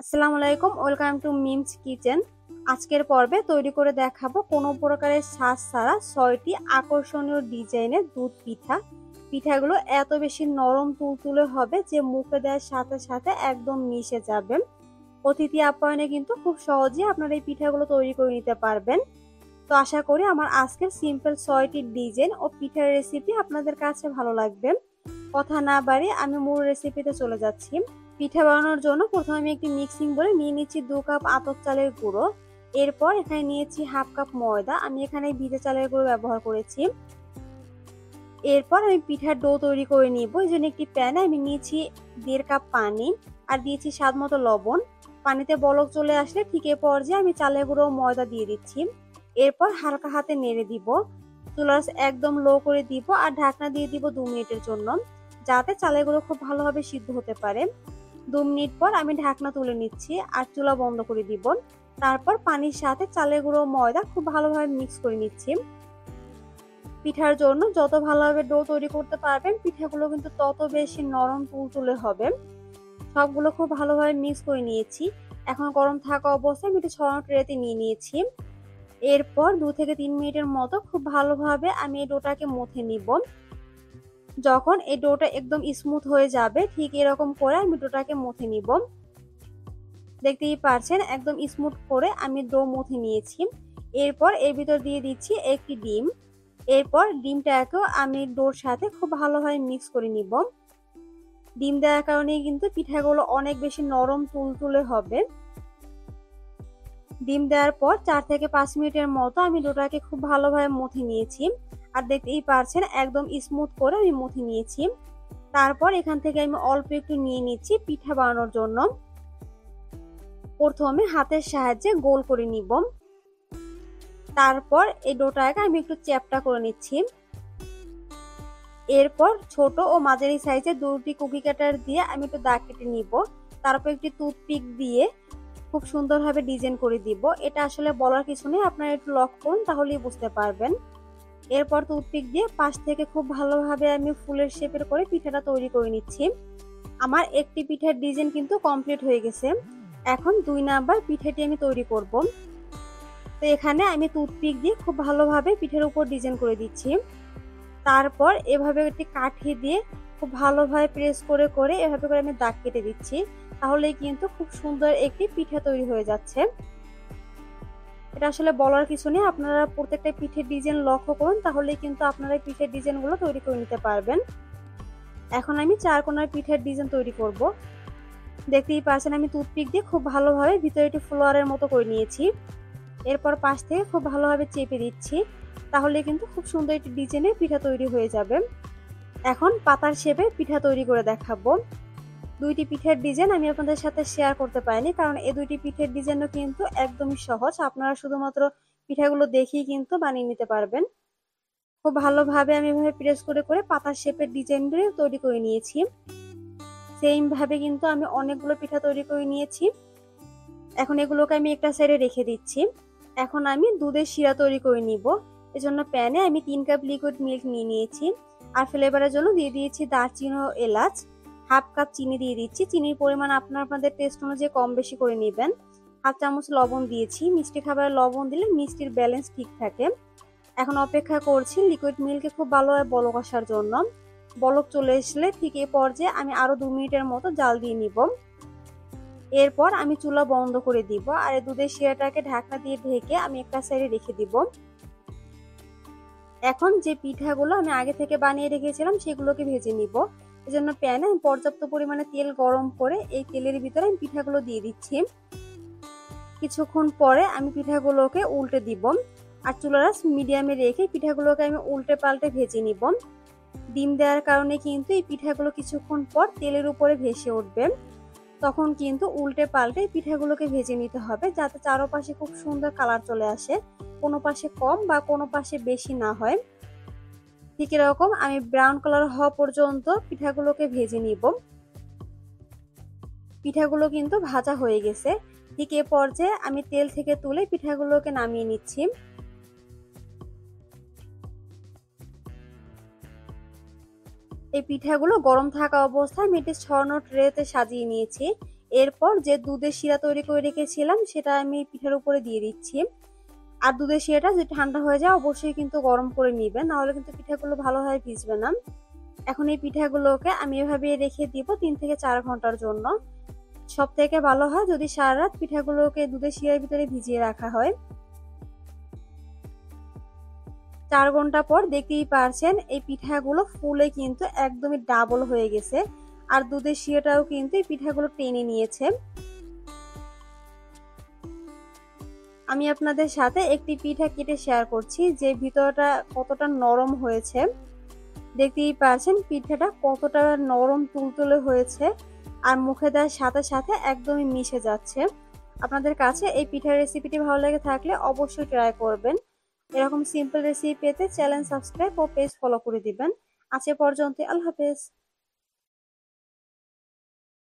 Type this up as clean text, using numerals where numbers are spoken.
আসসালামু আলাইকুম, welcome to memes kitchen. আজকের পর্বে তৈরি করে দেখাবো কোনো প্রকারের সাজ ছাড়া 6টি আকর্ষণীয় ডিজাইনের দুধ পিঠা। পিঠাগুলো এত বেশি নরম তুলতুলে হবে যে মুখে দেওয়ার সাথে সাথে একদম মিশে যাবে। অতিথি আপ্যায়নে কিন্তু খুব সহজেই আপনারা এই পিঠাগুলো তৈরি করে নিতে পারবেন। তো আশা করি আমার আজকের সিম্পল 6টি ডিজাইন ও পিঠার রেসিপি আপনাদের কাছে ভালো লাগবে। কথা না বাড়িয়ে আমি মূল রেসিপিতে চলে যাচ্ছি। পিঠা বানানোর জন্য প্রথমে আমি একটি মিক্সিং বলে নিয়ে নিচ্ছি 2 কাপ আতপ চালের গুঁড়ো। এরপর এখানে নিয়েছি হাফ কাপ ময়দা, আমি এখানে ভিজে চালের গুঁড়ো ব্যবহার করেছি। এরপর আমি পিঠার ডো তৈরি করে নিব। এই জন্য একটি প্যানে আমি নিয়েছি 1.5 কাপ পানি আর দিয়েছি স্বাদ মতো লবণ। পানিতে বলক চলে আসলে ঠিক এ পর্যায়ে আমি চালের গুঁড়ো ময়দা দিয়ে দিচ্ছি। এরপর হালকা হাতে নেড়ে দিব। চুলার একদম লো করে দিব আর ঢাকনা দিয়ে দিব 2 মিনিটের জন্য, যাতে চালের গুঁড়ো খুব ভালোভাবে সিদ্ধ হতে পারে। 2 মিনিট পর আমি ঢাকনা তুলে নিচ্ছি আর চুলা বন্ধ করে দিব। তারপর পানির সাথে চালের গুঁড়ো ময়দা খুব ভালোভাবে মিক্স করে নিচ্ছি। পিঠার জন্য যত ভালোভাবে ডো তৈরি করতে পারবেন পিঠাগুলো কিন্তু তত বেশি নরম তুলতুলে হবে। সবগুলো খুব ভালোভাবে মিক্স করে নিয়েছি। এখন গরম থাকা অবস্থায় আমি একটু ছড়ানো ট্রেতে নিয়ে নিয়েছি। এরপর 2 থেকে 3 মিনিটের মতো খুব ভালোভাবে আমি এই ডোটাকে মথে নিব। যখন এই ডোটা একদম স্মুথ হয়ে যাবে ঠিক এরকম করে আমি ডোটাকে মথে নিব। দেখতেই পাচ্ছেন একদম স্মুথ করে আমি ডো মথে নিয়েছি। এরপর এর ভিতর দিয়ে দিচ্ছি একটি ডিম। এরপর ডিমটাকেও আমি ডোর সাথে খুব ভালোভাবে মিক্স করে নিব। ডিম দেওয়ার কারণে কিন্তু পিঠাগুলো অনেক বেশি নরম তুলতুলে হবে। ডিম দেওয়ার পর 4 থেকে 5 মিনিটের মতো আমি ডোটাকে খুব ভালোভাবে মথে নিয়েছি। আর দেখতেই পাচ্ছেন একদম স্মুথ করে আমি মথে নিয়েছি। তারপর এখান থেকে আমি অল্প একটু নিয়ে নিচ্ছি পিঠা বানানোর জন্য। প্রথমে হাতের সাহায্যে গোল করে নিব। তারপর এই ডোটাকে আমি একটু চ্যাপটা করে নিচ্ছি। এরপর ছোট ও মাঝারি সাইজের 2টি কুকি কাটার দিয়ে আমি একটু দাগ কেটে নিব। তারপর একটি টুথপিক দিয়ে খুব সুন্দরভাবে ডিজাইন করে দিব। এটা আসলে বলার কিছু নেই, আপনারা একটু লক্ষ্য করুন তাহলেই বুঝতে পারবেন। এরপর টুথপিক দিয়ে পাশ থেকে খুব ভালোভাবে আমি ফুলের শেপের করে পিঠাটা তৈরি করে নিচ্ছি। আমার একটি পিঠার ডিজাইন কিন্তু কমপ্লিট হয়ে গেছে। এখন 2 নাম্বার পিঠাটি আমি তৈরি করব। তো এখানে আমি টুথপিক দিয়ে খুব ভালোভাবে পিঠার উপর ডিজাইন করে দিচ্ছি। তারপর এভাবে একটি কাঠি দিয়ে খুব ভালোভাবে প্রেস করে করে এভাবে করে আমি দাগ কেটে দিচ্ছি। তাহলেই কিন্তু খুব সুন্দর একটি পিঠা তৈরি হয়ে যাচ্ছে। এটা আসলে বলার কিছু নেই, আপনারা প্রত্যেকটা পিঠের ডিজাইন লক্ষ্য করুন তাহলেই কিন্তু আপনারা পিঠের ডিজাইনগুলো তৈরি করে নিতে পারবেন। এখন আমি 4 কোণার পিঠের ডিজাইন তৈরি করব। দেখতেই পাচ্ছেন আমি টুথপিক দিয়ে খুব ভালোভাবে ভিতরে একটি ফ্লোয়ারের মতো করে নিয়েছি। এরপর পাশ থেকে খুব ভালোভাবে চেপে দিচ্ছি, তাহলে কিন্তু খুব সুন্দর একটি ডিজাইনের পিঠা তৈরি হয়ে যাবে। এখন পাতার শেপে পিঠা তৈরি করে দেখাবো। 2টি পিঠের ডিজাইন আমি আপনাদের সাথে শেয়ার করতে পারিনি, কারণ এই 2টি পিঠের ডিজাইনও কিন্তু একদমই সহজ। আপনারা শুধুমাত্র পিঠাগুলো দেখেই কিন্তু বানিয়ে নিতে পারবেন। খুব ভালোভাবে আমি এভাবে প্রেস করে করে পাতার শেপের ডিজাইনগুলো তৈরি করে নিয়েছি। সেম ভাবে কিন্তু আমি অনেকগুলো পিঠা তৈরি করে নিয়েছি। এখন এগুলোকে আমি একটা সাইডে রেখে দিচ্ছি। এখন আমি দুধের শিরা তৈরি করে নিব। এজন্য প্যানে আমি 3 কাপ লিকুইড মিল্ক নিয়ে নিয়েছি। আর ফ্লেভারের জন্য দিয়ে দিয়েছি দারচিনি ও এলাচ। হাফ কাপ চিনি দিয়ে দিচ্ছি। চিনির পরিমাণ আপনাদের টেস্ট অনুযায়ী কম বেশি করে নেবেন। হাফ চামচ লবণ দিয়েছি। মিষ্টি খাবারে লবণ দিলে মিষ্টির ব্যালেন্স ঠিক থাকে। এখন অপেক্ষা করছি লিকুইড মিল্কে খুব ভালোভাবে বলক আসার জন্য। বলক চলে আসলে ঠিক এই পর্যায়ে আমি আরো 2 মিনিটের মতো জাল দিয়ে নিব। এরপর আমি চুলা বন্ধ করে দিব আর দুধের শিরাটাকে ঢাকনা দিয়ে ঢেকে আমি একটা সাইডে রেখে দিব। এখন যে পিঠাগুলো আমি আগে থেকে বানিয়ে রেখেছিলাম সেগুলোকে ভেজে নিব। এজন্য প্যানে আমি পর্যাপ্ত পরিমাণে তেল গরম করে এই তেলের ভিতরে আমি পিঠাগুলো দিয়ে দিচ্ছি। কিছুক্ষণ পরে আমি পিঠাগুলোকে উল্টে দিব আর চুলার আঁচ মিডিয়ামে রেখে পিঠাগুলোকে আমি উল্টে পাল্টে ভেজে নিব। ডিম দেওয়ার কারণে কিন্তু এই পিঠাগুলো কিছুক্ষণ পর তেলের উপরে ভেসে উঠবে। তখন কিন্তু উল্টে পাল্টে পিঠাগুলোকে ভেজে নিতে হবে, যাতে চারপাশে খুব সুন্দর কালার চলে আসে, কোনো পাশে কম বা কোনো পাশে বেশি না হয়। ঠিক এরকম আমি ব্রাউন কালার হওয়া পর্যন্ত পিঠাগুলোকে ভেজে নিব। পিঠাগুলো কিন্তু ভাজা হয়ে গেছে। ঠিক এ পর্যায়ে আমি তেল থেকে তুলে পিঠাগুলোকে নামিয়ে নিচ্ছি। এই পিঠাগুলো গরম থাকা অবস্থায় আমি একটি ছড়ানো ট্রেতে সাজিয়ে নিয়েছি। এরপর যে দুধের শিরা তৈরি করে রেখেছিলাম সেটা আমি পিঠার উপরে দিয়ে দিচ্ছি। আর দুধের শিরাটা যদি ঠান্ডা হয়ে যায় অবশ্যই কিন্তু গরম করে নিবেন, নাহলে কিন্তু পিঠাগুলো ভালোভাবে ভিজবে না। এখন এই পিঠাগুলোকে আমি এভাবে রেখে দিব 3 থেকে 4 ঘন্টার জন্য। সব থেকে ভালো হয় যদি সারা রাত পিঠাগুলোকে দুধের শিরার ভিতরে ভিজিয়ে রাখা হয়। 4 ঘন্টা পর দেখতেই পারছেন এই পিঠাগুলো ফুলে কিন্তু একদমই ডাবল হয়ে গেছে, আর দুধের শিরাটাও কিন্তু এই পিঠাগুলো টেনে নিয়েছে। আমি আপনাদের সাথে একটি পিঠা কেটে শেয়ার করছি যে ভিতরটা কতটা নরম হয়েছে। দেখতেই পাচ্ছেন পিঠাটা কতটা নরম তুলতুলে হয়েছে, আর মুখে দেওয়ার সাথে সাথে একদমই মিশে যাচ্ছে। আপনাদের কাছে এই পিঠার রেসিপিটি ভালো লেগে থাকলে অবশ্যই ট্রাই করবেন। এরকম সিম্পল রেসিপি পেতে চ্যানেল সাবস্ক্রাইব ও পেজ ফলো করে দিবেন। আজ এ পর্যন্ত, আল্লাহ হাফেজ।